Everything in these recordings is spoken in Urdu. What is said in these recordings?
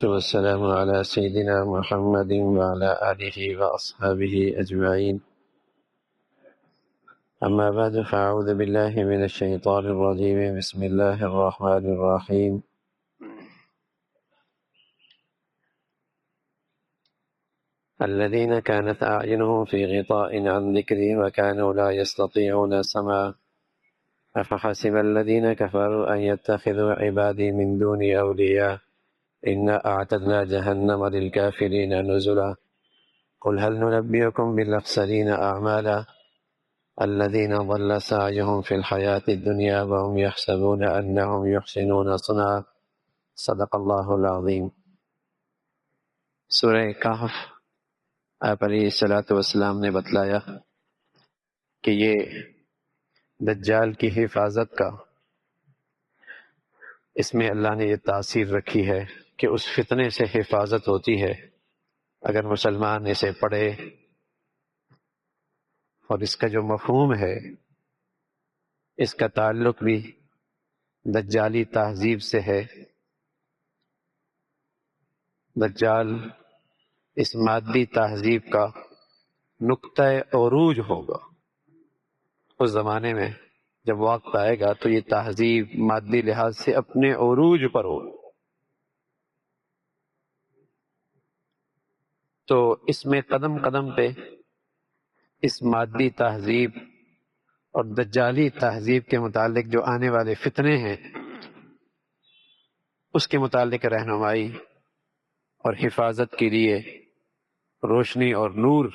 والسلام على سيدنا محمد وعلى آله وأصحابه أجمعين. أما بعد فأعوذ بالله من الشيطان الرجيم. بسم الله الرحمن الرحيم. الذين كانت أعينهم في غطاء عن ذكري وكانوا لا يستطيعون سمعا أفحسب الذين كفروا أن يتخذوا عبادي من دوني أولياء إنا أعتدنا جهنم للكافرين نزلا قل هل ننبئكم بالأخسرين أعمالا الذين ضل سعيهم في الحياة الدنيا وهم يحسبون أنهم يحسنون صنعا صدق اللہ العظیم. سورہ کہف آپ علیہ الصلوۃ والسلام نے بتلایا کہ یہ دجال کی حفاظت کا اس میں اللہ نے یہ تاثیر رکھی ہے کہ اس فتنے سے حفاظت ہوتی ہے اگر مسلمان اسے پڑھے. اور اس کا جو مفہوم ہے اس کا تعلق بھی دجالی تہذیب سے ہے. دجال اس مادی تہذیب کا نقطہ عروج ہوگا. اس زمانے میں جب وقت آئے گا تو یہ تہذیب مادی لحاظ سے اپنے عروج پر ہو. تو اس میں قدم قدم پہ اس مادی تہذیب اور دجالی تہذیب کے متعلق جو آنے والے فتنے ہیں اس کے متعلق رہنمائی اور حفاظت کے لیے روشنی اور نور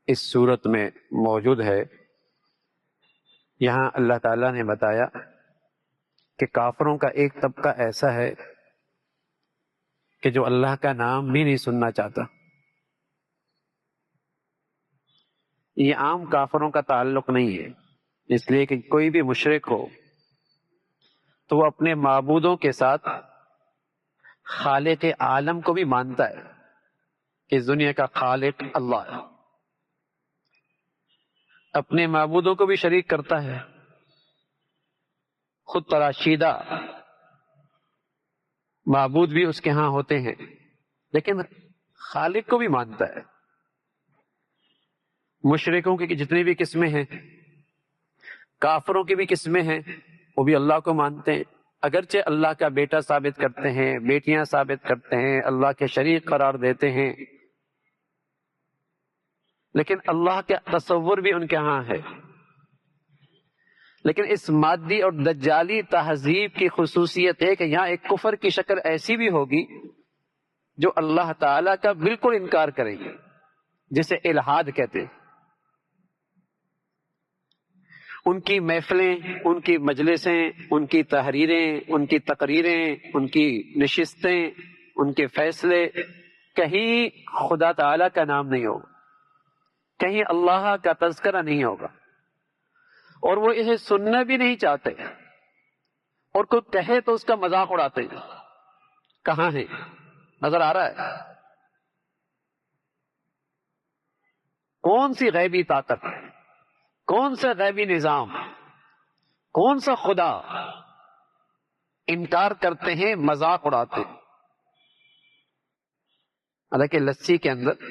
اس صورت میں موجود ہے. یہاں اللہ تعالیٰ نے بتایا کہ کافروں کا ایک طبقہ ایسا ہے کہ جو اللہ کا نام بھی نہیں سننا چاہتا. یہ عام کافروں کا تعلق نہیں ہے، اس لیے کہ کوئی بھی مشرک ہو تو وہ اپنے معبودوں کے ساتھ خالق عالم کو بھی مانتا ہے کہ اس دنیا کا خالق اللہ ہے. اپنے معبودوں کو بھی شریک کرتا ہے، خود تراشیدہ معبود بھی اس کے ہاں ہوتے ہیں، لیکن خالق کو بھی مانتا ہے. مشرکوں کی جتنی بھی قسمیں ہیں، کافروں کی بھی قسمیں ہیں، وہ بھی اللہ کو مانتے ہیں. اگرچہ اللہ کا بیٹا ثابت کرتے ہیں، بیٹیاں ثابت کرتے ہیں، اللہ کے شریک قرار دیتے ہیں، لیکن اللہ کا تصور بھی ان کے ہاں ہے. لیکن اس مادی اور دجالی تہذیب کی خصوصیت ہے کہ یہاں ایک کفر کی شکل ایسی بھی ہوگی جو اللہ تعالیٰ کا بالکل انکار کرے گی، جسے الحاد کہتے ہیں. ان کی محفلیں، ان کی مجلسیں، ان کی تحریریں، ان کی تقریریں، ان کی نشستیں، ان کے فیصلے، کہیں خدا تعالیٰ کا نام نہیں ہوگا، کہیں اللہ کا تذکرہ نہیں ہوگا، اور وہ اسے سننا بھی نہیں چاہتے، اور کوئی کہے تو اس کا مذاق اڑاتے ہیں. کہاں ہے؟ نظر آ رہا ہے؟ کون سی غیبی طاقت، کون سا غیبی نظام، کون سا خدا؟ انکار کرتے ہیں، مذاق اڑاتے ہیں. حالانکہ لسی کے اندر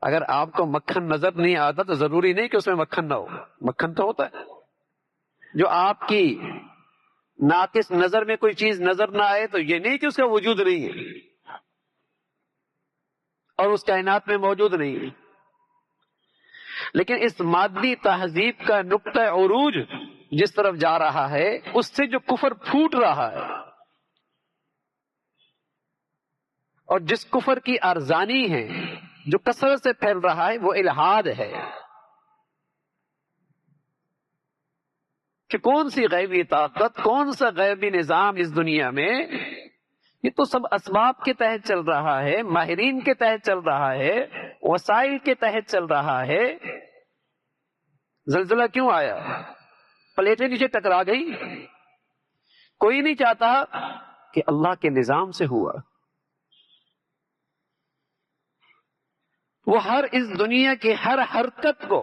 اگر آپ کو مکھن نظر نہیں آتا تو ضروری نہیں کہ اس میں مکھن نہ ہو، مکھن تو ہوتا ہے. جو آپ کی ناقص نظر میں کوئی چیز نظر نہ آئے تو یہ نہیں کہ اس کا وجود نہیں ہے اور اس کائنات میں موجود نہیں ہے. لیکن اس مادی تہذیب کا نقطہ عروج جس طرف جا رہا ہے، اس سے جو کفر پھوٹ رہا ہے اور جس کفر کی ارزانی ہے جو کثرت سے پھیل رہا ہے، وہ الحاد ہے. کہ کون سی غیبی طاقت، کون سا غیبی نظام اس دنیا میں؟ یہ تو سب اسباب کے تحت چل رہا ہے، ماہرین کے تحت چل رہا ہے، وسائل کے تحت چل رہا ہے. زلزلہ کیوں آیا؟ پلیٹیں نیچے ٹکرا گئی. کوئی نہیں چاہتا کہ اللہ کے نظام سے ہوا. وہ ہر اس دنیا کی ہر حرکت کو،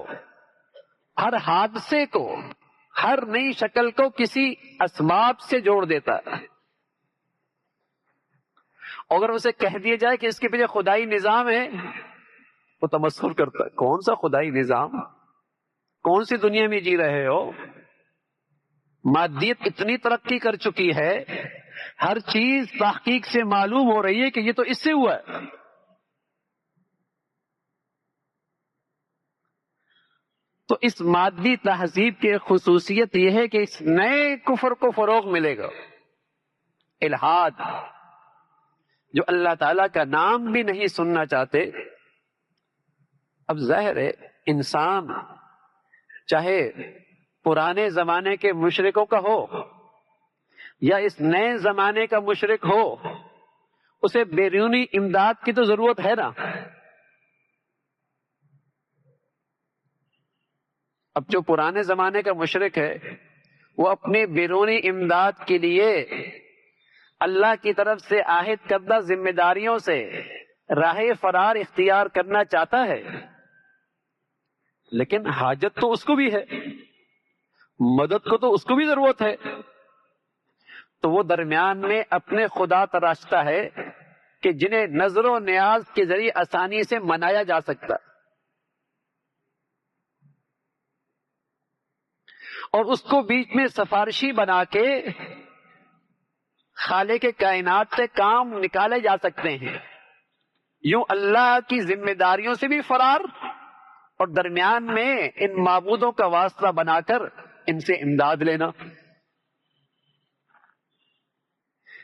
ہر حادثے کو، ہر نئی شکل کو کسی اسباب سے جوڑ دیتا ہے، اگر اسے کہہ دیا جائے کہ اس کے پیچھے خدائی نظام ہے، وہ تمسخر کرتا ہے، کون سا خدائی نظام، کون سی دنیا میں جی رہے ہو؟ مادیت اتنی ترقی کر چکی ہے، ہر چیز تحقیق سے معلوم ہو رہی ہے کہ یہ تو اس سے ہوا ہے۔ تو اس مادی تہذیب کی خصوصیت یہ ہے کہ اس نئے کفر کو فروغ ملے گا، الحاد، جو اللہ تعالیٰ کا نام بھی نہیں سننا چاہتے۔ اب ظاہر ہے انسان چاہے پرانے زمانے کے مشرکوں کا ہو یا اس نئے زمانے کا مشرک ہو، اسے بیرونی امداد کی تو ضرورت ہے نا۔ اب جو پرانے زمانے کا مشرک ہے وہ اپنی بیرونی امداد کے لیے اللہ کی طرف سے عائد کردہ ذمہ داریوں سے راہ فرار اختیار کرنا چاہتا ہے، لیکن حاجت تو اس کو بھی ہے، مدد کو تو اس کو بھی ضرورت ہے، تو وہ درمیان میں اپنے خدا تراشتا ہے کہ جنہیں نظر و نیاز کے ذریعے آسانی سے منایا جا سکتا، اور اس کو بیچ میں سفارشی بنا کے خالق کائنات سے کام نکالے جا سکتے ہیں۔ یوں اللہ کی ذمہ داریوں سے بھی فرار، اور درمیان میں ان معبودوں کا واسطہ بنا کر ان سے امداد لینا۔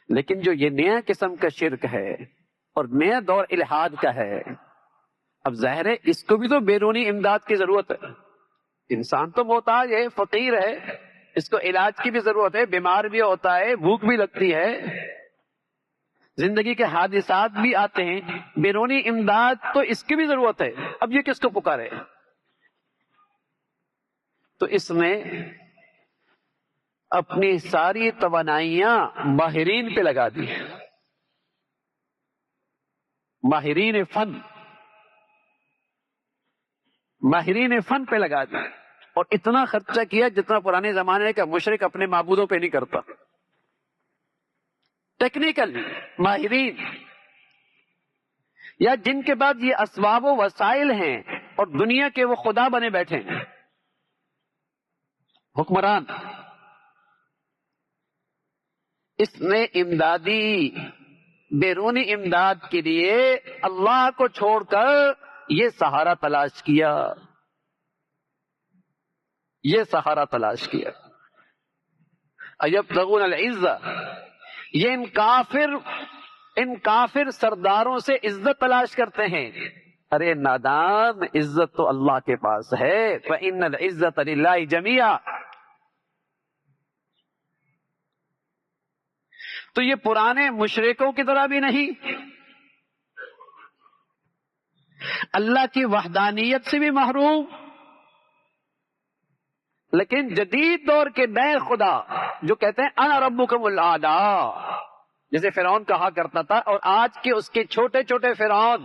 لیکن جو یہ نیا قسم کا شرک ہے اور نیا دور الحاد کا ہے، اب ظاہر ہے اس کو بھی تو بیرونی امداد کی ضرورت ہے۔ انسان تو محتاج ہے، فقیر ہے، اس کو علاج کی بھی ضرورت ہے، بیمار بھی ہوتا ہے، بھوک بھی لگتی ہے، زندگی کے حادثات بھی آتے ہیں، بیرونی امداد تو اس کی بھی ضرورت ہے۔ اب یہ کس کو پکارے؟ تو اس نے اپنی ساری توانائیاں ماہرین پہ لگا دی، ماہرین فن پہ لگا دی، اور اتنا خرچہ کیا جتنا پرانے زمانے کا مشرک اپنے معبودوں پہ نہیں کرتا۔ ٹیکنیکل ماہرین، یا جن کے بعد یہ اسباب و وسائل ہیں اور دنیا کے وہ خدا بنے بیٹھے ہیں، حکمران، اس نے امدادی بیرونی امداد کے لیے اللہ کو چھوڑ کر یہ سہارا تلاش کیا، یہ سہارا تلاش کیا۔ ایبتغون العزہ، یہ ان کافر سرداروں سے عزت تلاش کرتے ہیں۔ ارے نادان، عزت تو اللہ کے پاس ہے، فإن العزة للہ جميعا۔ تو یہ پرانے مشرکوں کی طرح بھی نہیں، اللہ کی وحدانیت سے بھی محروم، لیکن جدید دور کے نئے خدا جو کہتے ہیں انا ربکم الاعلی، جیسے فرعون کہا کرتا تھا، اور آج کے اس کے چھوٹے چھوٹے فرعون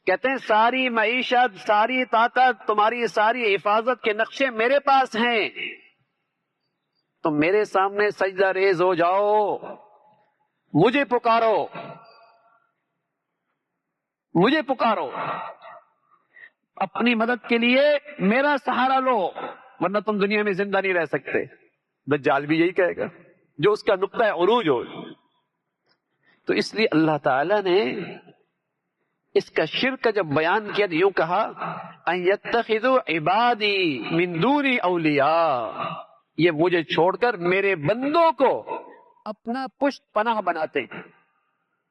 کہتے ہیں ساری معیشت، ساری طاقت، تمہاری ساری حفاظت کے نقشے میرے پاس ہیں، تم میرے سامنے سجدہ ریز ہو جاؤ، مجھے پکارو، مجھے پکارو، اپنی مدد کے لیے میرا سہارا لو، ورنہ تم دنیا میں زندہ نہیں رہ سکتے۔ دجال بھی یہی کہے گا جو اس کا نقطہ عروج ہو۔ تو اس لیے اللہ تعالی نے اس کا شرک کا جب بیان کیا یوں کہا ان یتخذوا عبادی من دونی اولیاء، یہ مجھے چھوڑ کر میرے بندوں کو اپنا پشت پناہ بناتے ہیں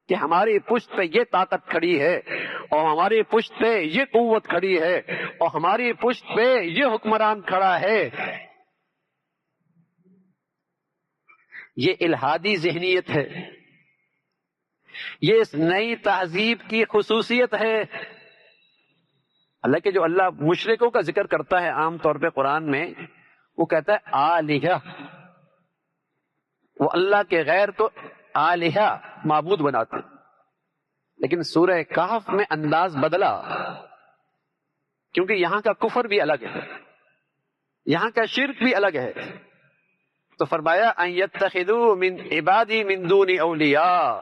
کہ ہماری پشت پہ یہ طاقت کھڑی ہے، اور ہماری پشت پہ یہ قوت کھڑی ہے، اور ہماری پشت پہ یہ حکمران کھڑا ہے۔ یہ الہادی ذہنیت ہے، یہ اس نئی تہذیب کی خصوصیت ہے۔ حالانکہ جو اللہ مشرکوں کا ذکر کرتا ہے عام طور پہ قرآن میں، وہ کہتا ہے آلہہ، وہ اللہ کے غیر کو آلہہ معبود بناتے ہیں، لیکن سورہ کہف میں انداز بدلا، کیونکہ یہاں کا کفر بھی الگ ہے، یہاں کا شرک بھی الگ ہے، تو فرمایا ان یتخذوا من عبادی من دون اولیاء،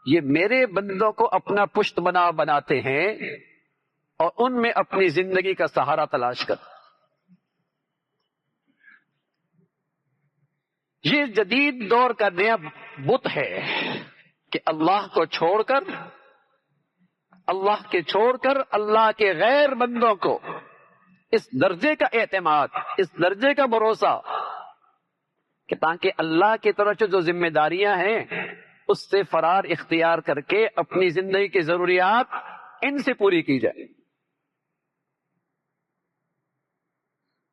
یہ میرے بندوں کو اپنا پشت بناتے ہیں اور ان میں اپنی زندگی کا سہارا تلاش کر. یہ جدید دور کا نیا بت ہے کہ اللہ کو چھوڑ کر اللہ کے غیر بندوں کو اس درجے کا اعتماد، اس درجے کا بھروسہ کہ تاکہ اللہ کی طرف سے جو ذمہ داریاں ہیں اس سے فرار اختیار کر کے اپنی زندگی کی ضروریات ان سے پوری کی جائے.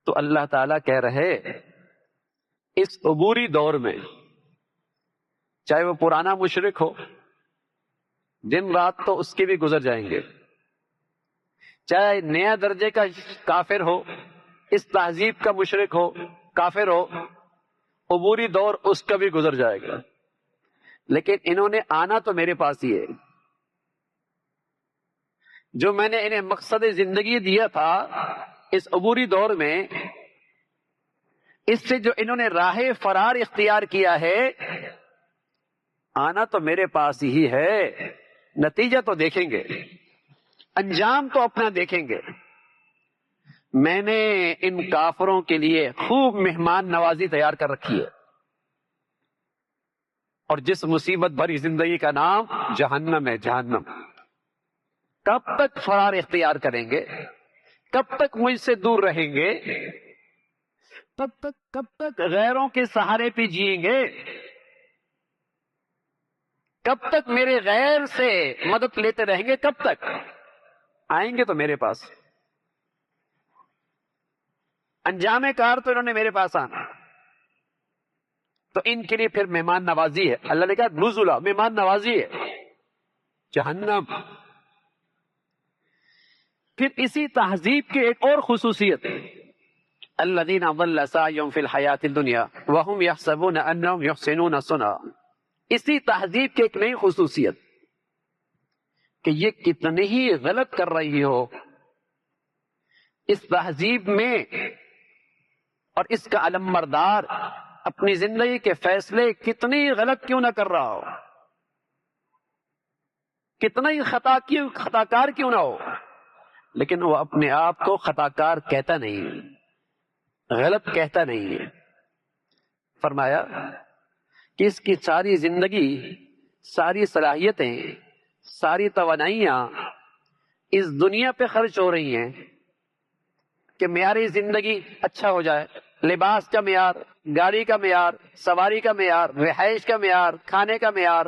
تو اللہ تعالیٰ کہہ رہے اس عبوری دور میں، چاہے وہ پرانا مشرک ہو، دن رات تو اس کے بھی گزر جائیں گے، چاہے نیا درجے کا کافر ہو، اس تہذیب کا مشرک ہو، کافر ہو، عبوری دور اس کا بھی گزر جائے گا. لیکن انہوں نے آنا تو میرے پاس ہی ہے. جو میں نے انہیں مقصد زندگی دیا تھا اس عبوری دور میں، اس سے جو انہوں نے راہ فرار اختیار کیا ہے، آنا تو میرے پاس ہی ہے. نتیجہ تو دیکھیں گے، انجام تو اپنا دیکھیں گے. میں نے ان کافروں کے لیے خوب مہمان نوازی تیار کر رکھی ہے، اور جس مصیبت بھری زندگی کا نام جہنم ہے. جہنم کب تک فرار اختیار کریں گے؟ کب تک مجھ سے دور رہیں گے؟ کب تک غیروں کے سہارے پہ جیئیں گے؟ کب تک میرے غیر سے مدد لیتے رہیں گے؟ کب تک؟ آئیں گے تو میرے پاس. انجام کار تو انہوں نے میرے پاس آنا. تو ان کے لیے پھر مہمان نوازی ہے. اللہ نے کہا نزلا، مہمان نوازی ہے جہنم. پھر اسی تہذیب کی ایک اور خصوصیت، الذین ضل سعیہم فی الحیاۃ الدنیا وہم یحسبون انہم یحسنون صنعا. اسی تہذیب کی ایک نئی خصوصیت کہ یہ کتنی ہی غلط کر رہی ہو، اس تہذیب میں اور اس کا علمبردار اپنی زندگی کے فیصلے کتنی غلط کیوں نہ کر رہا ہو، کتنا ہی خطا کار کیوں نہ ہو، لیکن وہ اپنے آپ کو خطا کار کہتا نہیں، غلط کہتا نہیں ہے. فرمایا کہ اس کی ساری زندگی، ساری صلاحیتیں، ساری توانائیاں اس دنیا پہ خرچ ہو رہی ہیں کہ معیاری زندگی اچھا ہو جائے، لباس کا معیار، گاڑی کا معیار، سواری کا معیار، رہائش کا معیار، کھانے کا معیار،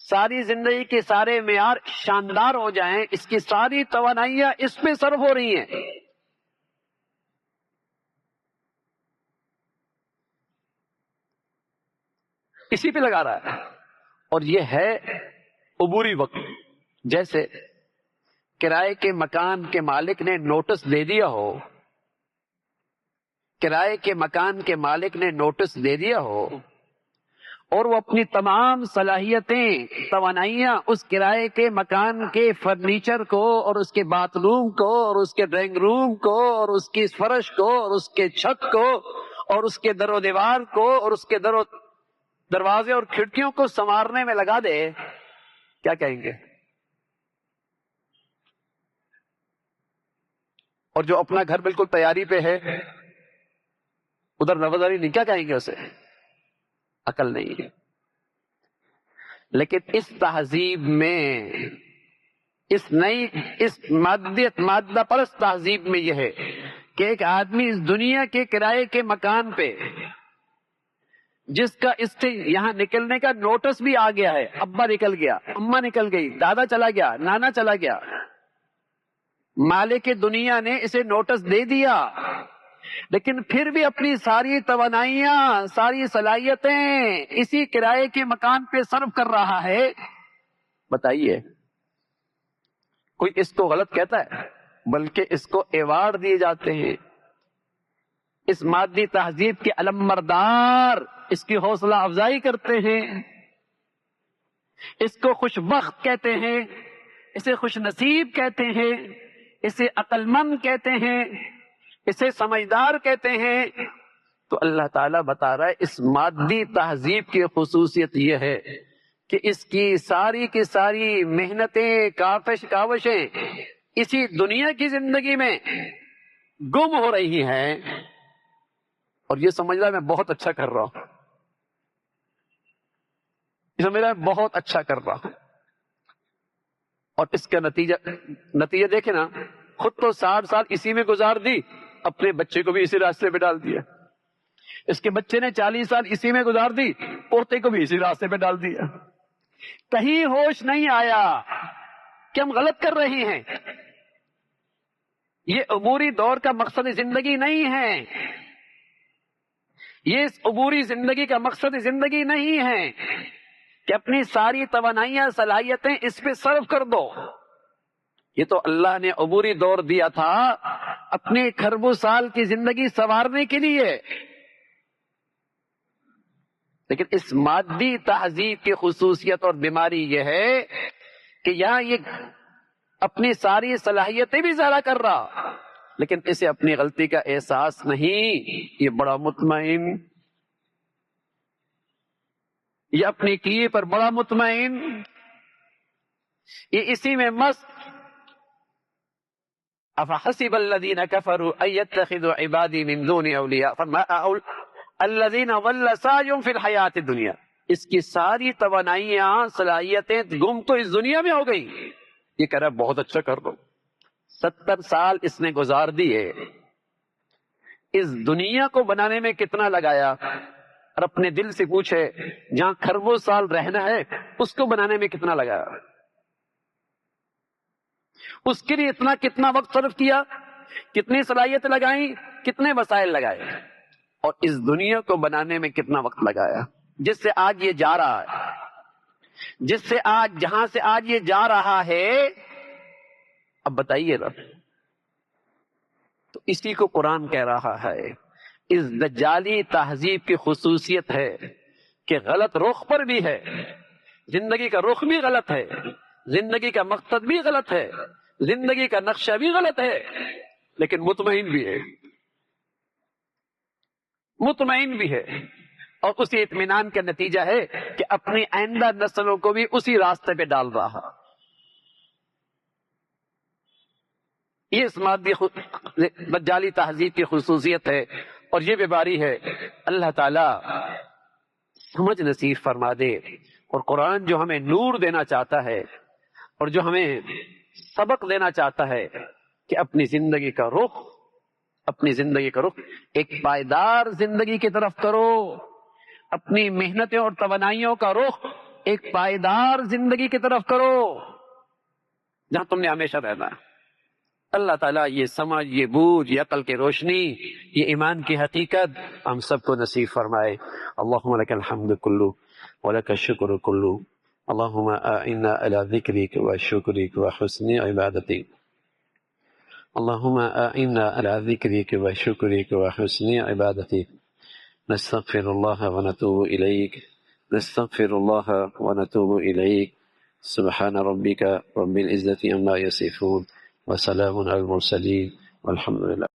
ساری زندگی کے سارے معیار شاندار ہو جائیں. اس کی ساری توانائیاں اس پہ صرف ہو رہی ہیں. اسی پہ لگا رہا ہے. اور یہ ہے عبوری وقت. جیسے کرائے کے مکان کے مالک نے نوٹس دے دیا ہو، کرائے کے مکان کے مالک نے نوٹس دے دیا ہو، اور وہ اپنی تمام صلاحیتیں، توانائیاں اس کرائے کے مکان کے فرنیچر کو اور اس کے باتھ روم کو اور اس کے ڈرائنگ روم کو اور اس کی فرش کو اور اس کے چھت کو اور اس کے در و دیوار کو اور اس کے دروازے اور کھڑکیوں کو سنوارنے میں لگا دے، کیا کہیں گے؟ اور جو اپنا گھر بالکل تیاری پہ ہے، ادھر نظرداری نہیں، کیا کہیں گے اسے؟ عقل نہیں ہے. لیکن اس تہذیب میں، اس مادہ پرست تہذیب میں یہ ہے کہ ایک آدمی اس دنیا کے کرائے کے مکان پہ، جس کا اس سے یہاں نکلنے کا نوٹس بھی آ گیا ہے، ابا نکل گیا، اماں نکل گئی، دادا چلا گیا، نانا چلا گیا، مالک دنیا نے اسے نوٹس دے دیا، لیکن پھر بھی اپنی ساری توانائیاں، ساری صلاحیتیں اسی کرائے کے مکان پہ صرف کر رہا ہے. بتائیے، کوئی اس کو غلط کہتا ہے؟ بلکہ اس کو ایوارڈ دیے جاتے ہیں. اس مادی تہذیب کے علمبردار اس کی حوصلہ افزائی کرتے ہیں، اس کو خوش بخت کہتے ہیں، اسے خوش نصیب کہتے ہیں، اسے عقل مند کہتے ہیں، اسے سمجھدار کہتے ہیں. تو اللہ تعالیٰ بتا رہا ہے اس مادی تہذیب کی خصوصیت یہ ہے کہ اس کی ساری محنتیں کاوشیں اسی دنیا کی زندگی میں گم ہو رہی ہیں، اور یہ سمجھ رہا ہے میں بہت اچھا کر رہا ہوں، یہ سمجھ رہا ہے بہت اچھا کر رہا ہوں، اور اس کا نتیجہ دیکھیں نا، خود تو 60 سال اسی میں گزار دی، اپنے بچے کو بھی اسی راستے پہ ڈال دیا، اس کے بچے نے 40 سال اسی میں گزار دی، پوتے کو بھی اسی راستے پہ ڈال دیا، کہیں ہوش نہیں آیا کہ ہم غلط کر رہے ہیں۔ یہ عبوری دور کا مقصد زندگی نہیں ہے، یہ اس عبوری زندگی کا مقصد زندگی نہیں ہے کہ اپنی ساری توانائیاں صلاحیتیں اس پہ صرف کر دو۔ یہ تو اللہ نے عبوری دور دیا تھا اپنے کھربوں سال کی زندگی سنوارنے کے لیے، لیکن اس مادی تہذیب کی خصوصیت اور بیماری یہ ہے کہ یہاں یہ اپنی ساری صلاحیتیں بھی ضائع کر رہا، لیکن اسے اپنی غلطی کا احساس نہیں، یہ بڑا مطمئن، یہ اپنی کیے پر بڑا مطمئن، یہ اسی میں مست۔ افحسب الذین کفروا ان یتخذوا عبادی من دون اولیاء الذین ضل سعیهم فی الحیات الدنیا، اس کی ساری توانائیاں صلاحیتیں گم تو اس دنیا میں ہو گئی، یہ کہہ رہا ہے بہت اچھا کر دو۔ 70 سال اس نے گزار دیے، اس دنیا کو بنانے میں کتنا لگایا، اور اپنے دل سے پوچھے جہاں کھربوں سال رہنا ہے اس کو بنانے میں کتنا لگایا، اس کے لیے کتنا وقت صرف کیا، کتنی صلاحیتیں لگائیں، کتنے وسائل لگائے، اور اس دنیا کو بنانے میں کتنا وقت لگایا، جس سے آج یہ جا رہا ہے، جہاں سے آج یہ جا رہا ہے۔ اب بتائیے نا، تو اسی کو قرآن کہہ رہا ہے، اس دجالی تہذیب کی خصوصیت ہے کہ غلط رخ پر بھی ہے، زندگی کا رخ بھی غلط ہے، زندگی کا مقصد بھی غلط ہے، زندگی کا نقشہ بھی غلط ہے، لیکن مطمئن بھی ہے، مطمئن بھی ہے، اور اسی اطمینان کا نتیجہ ہے کہ اپنی آئندہ نسلوں کو بھی اسی راستے پہ ڈال رہا۔ یہ اس مادی دجالی تہذیب کی خصوصیت ہے، اور یہ بیماری ہے۔ اللہ تعالی سمجھ نصیب فرما دے، اور قرآن جو ہمیں نور دینا چاہتا ہے اور جو ہمیں سبق دینا چاہتا ہے کہ اپنی زندگی کا رخ ایک پائیدار زندگی کی طرف کرو، اپنی محنتیں اور توانائیوں کا رخ ایک پائیدار زندگی کی طرف کرو جہاں تم نے ہمیشہ رہنا ہے۔ اللہ تعالیٰ یہ سمجھ، یہ بوجھ، یہ عقل کی روشنی، یہ ایمان کی حقیقت ہم سب کو نصیب فرمائے۔ اللہم لک الحمد کلو ولک الشکر کلو، اللہم اعنا علی ذکرک وشکرک وحسن عبادتک، اللہم اعنا علی ذکرک وشکرک وحسن عبادتک، نستغفر اللہ ونتوب الیک، نستغفر اللہ ونتوب الیک، سبحان ربک رب العزة عما یصفون وسلام علی المرسلین والحمد للہ۔